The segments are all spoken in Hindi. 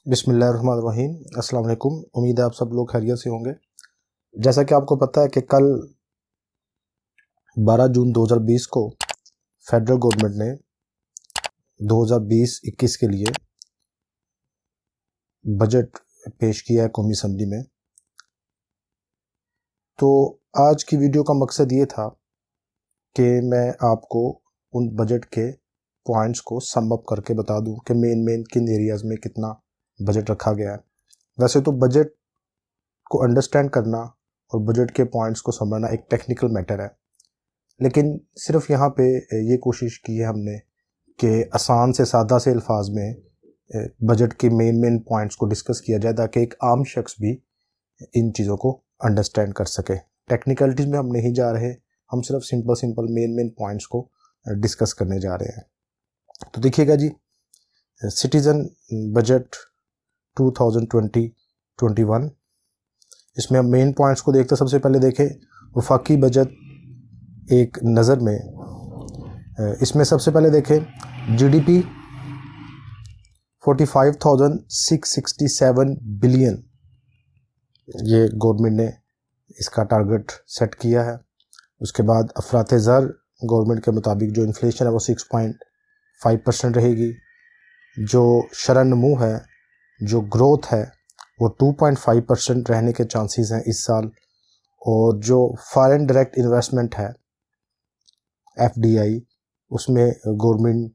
बिस्मिल्लाहिर्रहमानिर्रहीम। अस्सलाम वालेकुम। उम्मीद है आप सब लोग खैरियत से होंगे। जैसा कि आपको पता है कि कल 12 जून 2020 को फेडरल गवर्नमेंट ने 2020-21 के लिए बजट पेश किया है कौमी असम्बली में। तो आज की वीडियो का मकसद ये था कि मैं आपको उन बजट के पॉइंट्स को सम अप करके बता दूं कि मेन किन एरियाज़ में कितना बजट रखा गया है। वैसे तो बजट को अंडरस्टैंड करना और बजट के पॉइंट्स को समझना एक टेक्निकल मैटर है, लेकिन सिर्फ यहाँ पे ये कोशिश की है हमने कि आसान से सादा से अल्फाज में बजट के मेन पॉइंट्स को डिस्कस किया जाए ताकि एक आम शख्स भी इन चीज़ों को अंडरस्टैंड कर सके। टेक्निकलिटीज़ में हम नहीं जा रहे, हम सिर्फ सिंपल मेन पॉइंट्स को डिस्कस करने जा रहे हैं। तो देखिएगा जी, सिटीज़न बजट 2020-21, इसमें हम मेन पॉइंट्स को देखते हैं। सबसे पहले देखें वफाकी बजट एक नज़र में। इसमें सबसे पहले देखें जीडीपी 45,667 बिलियन, ये गवर्नमेंट ने इसका टारगेट सेट किया है। उसके बाद अफराते ज़र गवर्नमेंट के मुताबिक जो इन्फ्लेशन है वो 6.5% रहेगी। जो शरह नमू है, जो ग्रोथ है, वो 2.5% रहने के चांसेस हैं इस साल। और जो फॉरेन डायरेक्ट इन्वेस्टमेंट है FDI, उसमें गवर्नमेंट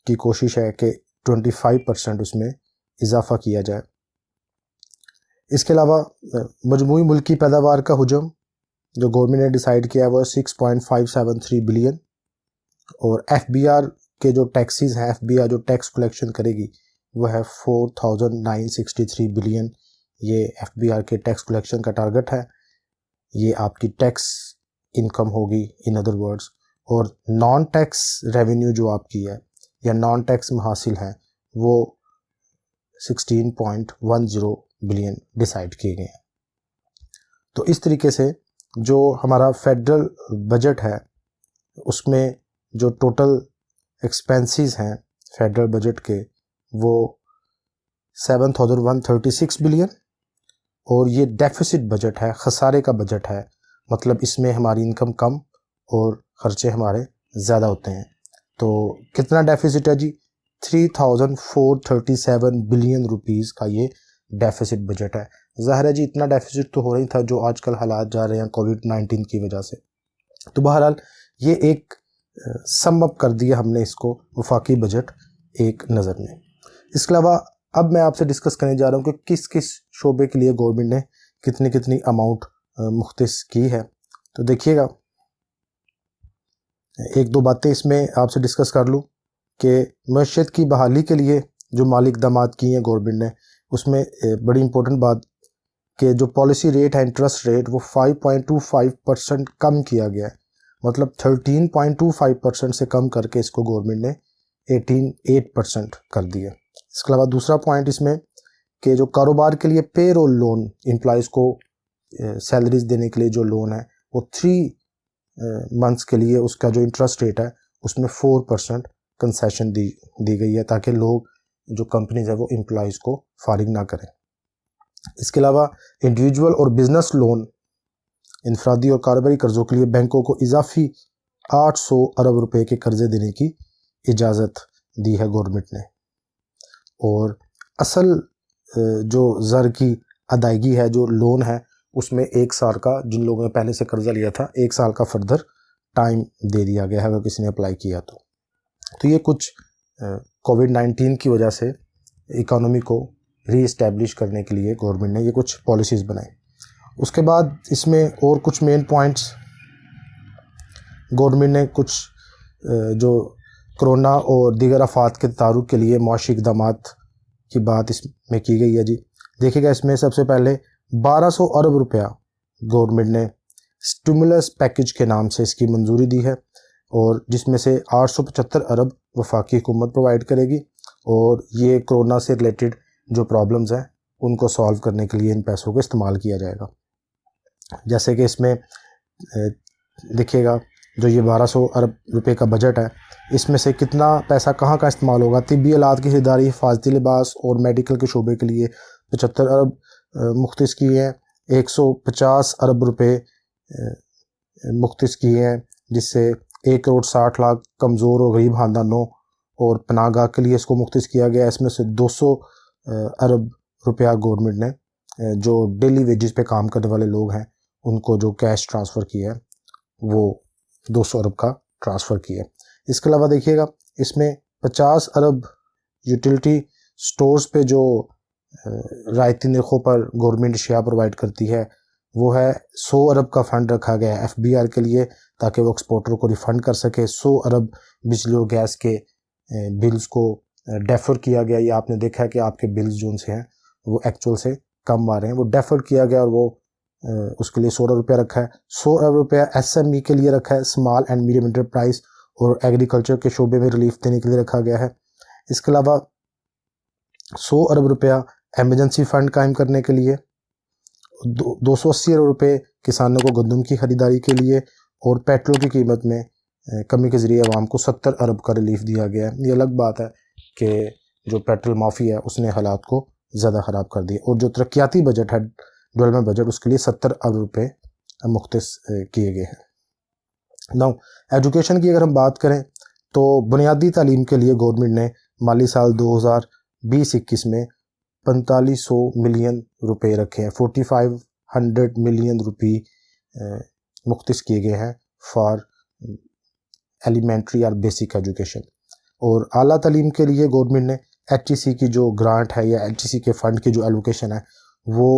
की कोशिश है कि 25% उसमें इजाफा किया जाए। इसके अलावा मजमूई मुल्की पैदावार का हुजम जो गवर्नमेंट ने डिसाइड किया है वो 6.573 बिलियन। और FBR के जो टैक्सेस हैं, FBR जो टैक्स कलेक्शन करेगी वो है 4,963 बिलियन। ये FBR के टैक्स कलेक्शन का टारगेट है। ये आपकी टैक्स इनकम होगी इन अदर वर्ड्स। और नॉन टैक्स रेवेन्यू जो आपकी है या नॉन टैक्स महासिल है वो 16.10 बिलियन डिसाइड किए गए हैं। तो इस तरीके से जो हमारा फेडरल बजट है उसमें जो टोटल एक्सपेंसेस हैं फेडरल बजट के वो 7,136 बिलियन। और ये डेफिसिट बजट है, खसारे का बजट है, मतलब इसमें हमारी इनकम कम और खर्चे हमारे ज़्यादा होते हैं। तो कितना डेफिसिट है जी? 3,437 बिलियन रुपीज़ का ये डेफिसिट बजट है। ज़ाहिर है जी, इतना डेफिसिट तो हो रही था जो आजकल हालात जा रहे हैं कोविड-19 की वजह से। तो बहरहाल ये एक सम अप कर दिया हमने इसको वफाकी बजट एक नज़र में। इसके अलावा अब मैं आपसे डिस्कस करने जा रहा हूँ कि किस किस शोबे के लिए गवर्नमेंट ने कितनी अमाउंट मुख्तस की है। तो देखिएगा, एक दो बातें इसमें आपसे डिस्कस कर लूँ कि मईशत की बहाली के लिए जो माली इक़दामात किए हैं गवर्नमेंट ने, उसमें बड़ी इंपॉर्टेंट बात कि जो पॉलिसी रेट है, इंटरेस्ट रेट, वो 5.25% कम किया गया है। मतलब 13.25% से कम करके इसको गवर्नमेंट ने 18.8% कर दिया। इसके अलावा दूसरा पॉइंट इसमें कि जो कारोबार के लिए पेरोल लोन, एम्प्लॉइज़ को सैलरीज देने के लिए जो लोन है वो 3 मंथ्स के लिए उसका जो इंटरेस्ट रेट है उसमें 4% कंसेशन दी गई है ताकि लोग, जो कंपनीज है, वो एम्प्लॉइज़ को फारिग ना करें। इसके अलावा इंडिविजुअल और बिजनेस लोन, इनफरादी और कारोबारी कर्ज़ों के लिए बैंकों को इजाफी 800 अरब रुपए के कर्जे देने की इजाज़त दी है गवर्नमेंट ने। और असल जो ज़र की अदायगी है, जो लोन है, उसमें 1 साल का, जिन लोगों ने पहले से कर्ज़ा लिया था, 1 साल का फर्दर टाइम दे दिया गया है अगर किसी ने अप्लाई किया तो ये कुछ कोविड-19 की वजह से इकोनॉमी को रीइस्टेब्लिश करने के लिए गवर्नमेंट ने ये कुछ पॉलिसीज़ बनाई। उसके बाद इसमें और कुछ मेन पॉइंट्स गवर्नमेंट ने कुछ जो कोरोना और दीगर आफात के तारुक के लिए मुआशी इक़दामात की बात इसमें की गई है जी। देखिएगा, इसमें सबसे पहले 1200 अरब रुपया गवर्नमेंट ने स्टिमुलस पैकेज के नाम से इसकी मंजूरी दी है, और जिसमें से 875 अरब वफाकी हुकूमत प्रोवाइड करेगी। और ये कोरोना से रिलेटेड जो प्रॉब्लम्स हैं उनको सॉल्व करने के लिए इन पैसों को इस्तेमाल किया जाएगा। जैसे कि इसमें देखिएगा जो ये 1200 अरब रुपए का बजट है, इसमें से कितना पैसा कहाँ का इस्तेमाल होगा? तिब्बी आलात की खरीदारी, हिफाजती लिबास और मेडिकल के शोबे के लिए 75 अरब मुख्तस किए हैं। 150 अरब रुपए मुख्तस किए हैं, जिससे 1 करोड़ 60 लाख कमज़ोर और गरीब ख़ानदानों और पनाहगाह के लिए इसको मुख्तस किया गया। इसमें से 200 अरब रुपया गवर्नमेंट ने जो डेली वेजेस पे काम करने वाले लोग हैं उनको जो कैश ट्रांसफ़र किया है वो 200 अरब का ट्रांसफ़र किया है। इसके अलावा देखिएगा इसमें 50 अरब यूटिलिटी स्टोर्स पे जो रायती नरखों पर गवर्नमेंट अशिया प्रोवाइड करती है वो है 100 अरब का फ़ंड रखा गया है FBR के लिए, ताकि वो एक्सपोर्टर को रिफ़ंड कर सके। 100 अरब बिजली और गैस के बिल्स को डेफर किया गया। ये आपने देखा है कि आपके बिल्स जो से हैं वो एक्चुअल से कम आ रहे हैं, वो डेफर किया गया और वो उसके लिए 100 अरब रुपया रखा है। 100 अरब रुपया SME के लिए रखा है, स्मॉल एंड मीडियम एंटरप्राइज और एग्रीकल्चर के शोबे में रिलीफ देने के लिए रखा गया है। इसके अलावा 100 अरब रुपया एमरजेंसी फ़ंड कायम करने के लिए, 280 अरब रुपये किसानों को गंदम की ख़रीदारी के लिए और पेट्रोल की कीमत में कमी के ज़रिए आवाम को 70 अरब का रिलीफ दिया गया है। ये अलग बात है कि जो पेट्रोल माफ़ी है उसने हालात को ज़्यादा ख़राब कर दिया, और जो तरक्याती बजट है, डेवलपमेंट बजट, उसके लिए 70 अरब रुपये मुख्तस किए गए हैं। नाउ एजुकेशन की अगर हम बात करें तो बुनियादी तालीम के लिए गवर्नमेंट ने माली साल 2020-21 में 4500 मिलियन रुपए रखे हैं। 4500 मिलियन रुपये मुख्तस किए गए हैं फॉर एलिमेंट्री और बेसिक एजुकेशन। और आला तालीम के लिए गवर्नमेंट ने HEC की जो ग्रांट है या HEC के फ़ंड की जो एलोकेशन है वो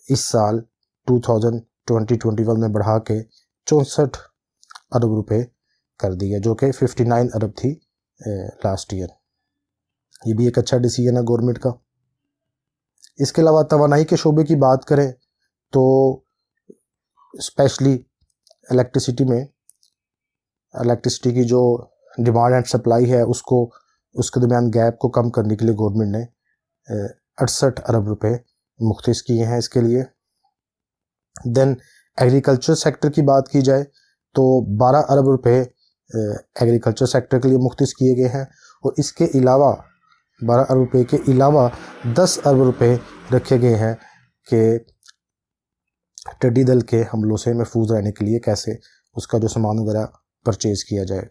इस साल 2020-21 में बढ़ा के 64 अरब रुपए कर दी है, जो कि 59 अरब थी लास्ट ईयर। ये भी एक अच्छा डिसीजन है गवर्नमेंट का। इसके अलावा तवानाई के शोबे की बात करें तो स्पेशली इलेक्ट्रिसिटी की जो डिमांड एंड सप्लाई है उसके दरमियान गैप को कम करने के लिए गवर्नमेंट ने 68 अरब रुपए मुख्तस किए हैं इसके लिए। देन एग्रीकल्चर सेक्टर की बात की जाए तो 12 अरब रुपए एग्रीकल्चर सेक्टर के लिए मुख्तस किए गए हैं, और इसके अलावा 12 अरब रुपए के अलावा 10 अरब रुपए रखे गए हैं कि टिड्डी दल के हमलों से महफूज रहने के लिए कैसे उसका जो सामान वगैरह परचेज़ किया जाए।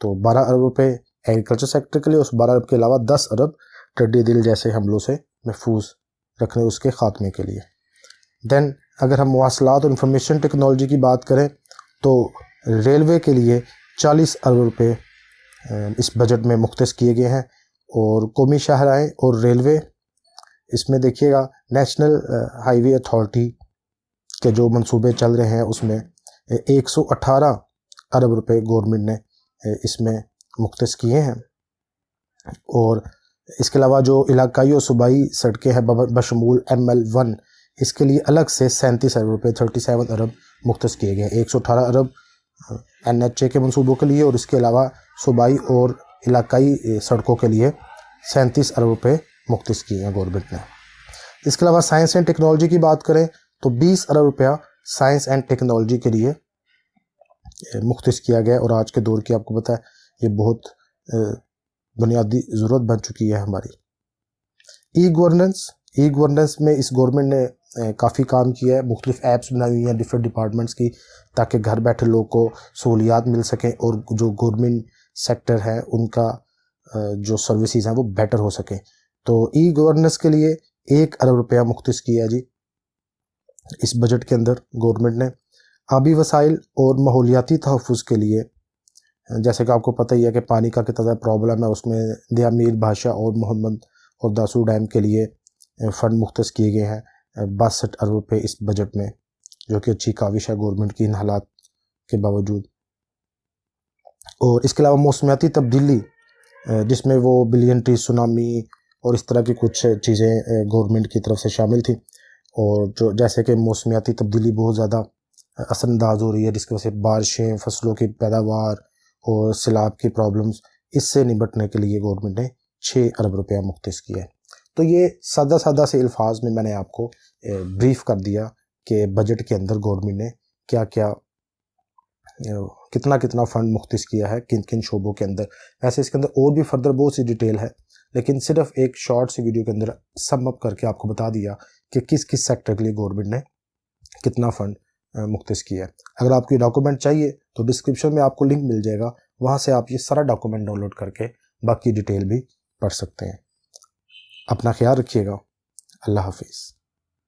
तो 12 अरब रुपए एग्रीकल्चर सेक्टर के लिए, उस 12 अरब के अलावा 10 अरब टिड्डी दिल जैसे हमलों से महफूज रखने उसके ख़ात्मे के लिए। देन अगर हम मवासलात और इंफॉर्मेशन टेक्नोलॉजी की बात करें तो रेलवे के लिए 40 अरब रुपए इस बजट में मुख्तस किए गए हैं। और कौमी शाहराहें और रेलवे, इसमें देखिएगा नेशनल हाईवे अथॉरिटी के जो मंसूबे चल रहे हैं उसमें 118 अरब रुपए गवर्नमेंट ने इसमें मुख्तस किए हैं। और इसके अलावा जो इलाकाई और सूबाई सड़कें हैं बशमूल ML1, इसके लिए अलग से 37 अरब रुपये 37 अरब मुख्तस किए गए। 118 अरब NHA के मंसूबों के लिए और इसके अलावा सूबाई और इलाकाई सड़कों के लिए 37 अरब रुपये मुख्तस किए हैं गवर्नमेंट ने। इसके अलावा साइंस एंड टेक्नोलॉजी की बात करें तो 20 अरब रुपया साइंस एंड टेक्नोलॉजी के लिए मुख्तस किया गया। और आज के दौर की आपको पता है ये बहुत बुनियादी ज़रूरत बन चुकी है हमारी। ई गवर्नेंस में इस गवर्नमेंट ने काफ़ी काम किया है। मुख्तलिफ ऐप्स बनाई हुई हैं डिफरेंट डिपार्टमेंट्स की, ताकि घर बैठे लोग को सहूलियात मिल सकें और जो गवर्नमेंट सेक्टर है उनका जो सर्विसेज हैं वो बेटर हो सकें। तो ई गवर्नेंस के लिए 1 अरब रुपया मुख्तस किया है जी इस बजट के अंदर गवर्नमेंट ने। आबी वसाइल और माहौलियाती तहफ़्फ़ुज़ के लिए, जैसे कि आपको पता ही है कि पानी का कितना ज़्यादा प्रॉब्लम है, उसमें दियामीर भाषा और मोहम्मद और दासू डैम के लिए फ़ंड मुख्तस किए गए हैं 62 अरब रुपये इस बजट में, जो कि अच्छी काविश है गवर्नमेंट की इन हालात के बावजूद। और इसके अलावा मौसमियाती तब्दीली, जिसमें वो बिलियन ट्री सुनामी और इस तरह की कुछ चीज़ें गवर्नमेंट की तरफ से शामिल थी, और जो जैसे कि मौसमियाती तब्दीली बहुत ज़्यादा असरअंदाज हो रही है, जिसकी वजह से बारिशें, फसलों की पैदावार और सैलाब की प्रॉब्लम्स, इससे निपटने के लिए गवर्नमेंट ने 6 अरब रुपया मुख्तस किया है। तो ये सादा से अल्फाज में मैंने आपको ब्रीफ कर दिया कि बजट के अंदर गवर्नमेंट ने क्या क्या कितना कितना फ़ंड मुख्तस किया है किन किन शोबों के अंदर। ऐसे इसके अंदर और भी फर्दर बहुत सी डिटेल है, लेकिन सिर्फ एक शॉर्ट सी वीडियो के अंदर सम अप करके आपको बता दिया कि किस किस सेक्टर के लिए गवर्नमेंट ने कितना फ़ंड मुख्तस किया है। अगर आपको ये डॉक्यूमेंट चाहिए तो डिस्क्रिप्शन में आपको लिंक मिल जाएगा, वहाँ से आप ये सारा डॉक्यूमेंट डाउनलोड करके बाकी डिटेल भी पढ़ सकते हैं। अपना ख्याल रखिएगा। अल्लाह हाफिज़।